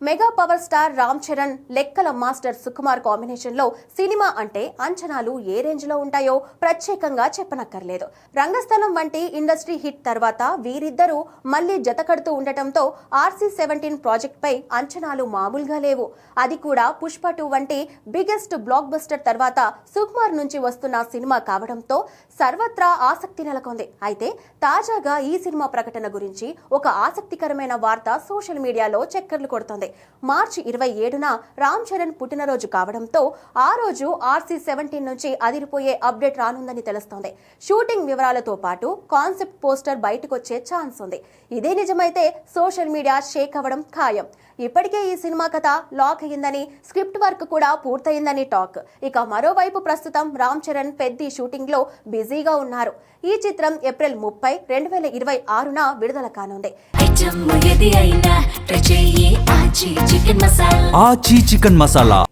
Mega power star Ram Charan, లెక్కల master Sukumar combination లో cinema అంటే అంచనాలు ఏ రేంజ్ లో ఉంటాయో ప్రత్యేకంగా చెప్పనక్కర్లేదు. రంగస్థలం వంటి ఇండస్ట్రీ హిట్ తర్వాత వీరిద్దరూ మళ్లీ జతకడుతూ ఉండటంతో RC-17 ప్రాజెక్ట్ పై అంచనాలు మామూలుగా లేవు. అది కూడా పుష్ప 2 వంటి బిగ్గెస్ట్ బ్లాక్ బస్టర్ తర్వాత సుకుమార్ నుంచి వస్తున్న సినిమా కావడంతో సర్వత్రా ఆసక్తి నెలకొంది. అయితే తాజాగా ఈ సినిమా ప్రకటన గురించి ఒక ఆసక్తికరమైన వార్త సోషల్ మీడియాలో చక్కర్లు కొడుతోంది. మార్చి 27న రామ్ చరణ్ పుట్టినరోజు కావడంతో ఆ రోజు RC-17 నుంచి అదిరిపోయే అప్డేట్ రానుందని తెలుస్తోంది. షూటింగ్ వివరాలతో పాటు కాన్సెప్ట్ పోస్టర్ బయటకొచ్చే ఛాన్స్ ఉంది. ఇదే నిజమైతే సోషల్ మీడియా షేక్ అవ్వడం ఖాయం. ఇప్పటికే ఈ సినిమా కథ లాక్ అయ్యిందని, స్క్రిప్ట్ వర్క్ కూడా పూర్తయిందని టాక్. ఇక మరోవైపు ప్రస్తుతం రామ్ చరణ్ పెద్ద షూటింగ్ లో బిజీగా ఉన్నారు. ఈ చిత్రం ఏప్రిల్ 30, 2026న విడుదల కానుంది.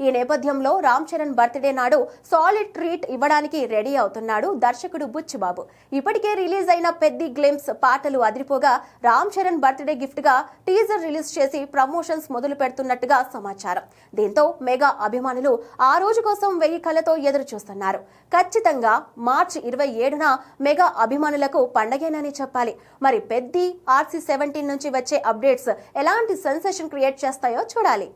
ఈ నేపథ్యంలో రామ్ చరణ్ బర్త్డే నాడు సాలిడ్ ట్రీట్ ఇవ్వడానికి రెడీ అవుతున్నాడు దర్శకుడు బుచ్చిబాబు. ఇప్పటికే రిలీజ్ అయిన పెద్ద గ్లింప్స్ పాటలు అదిరిపోగా రామ్ చరణ్ బర్త్డే గిఫ్ట్ గా టీజర్ రిలీజ్ చేసి ప్రమోషన్స్ మొదలు పెడుతున్నట్టుగా సమాచారం. దీంతో మెగా అభిమానులు ఆ రోజు కోసం 1000 కళ్ళతో ఎదురు చూస్తున్నారు. ఖచ్చితంగా మార్చి 27న మెగా అభిమానులకు పండగేనని చెప్పాలి. మరి పెద్ద RC-17 నుంచి వచ్చే అప్డేట్స్ ఎలాంటి సెన్సేషన్ క్రియేట్ చేస్తాయో చూడాలి.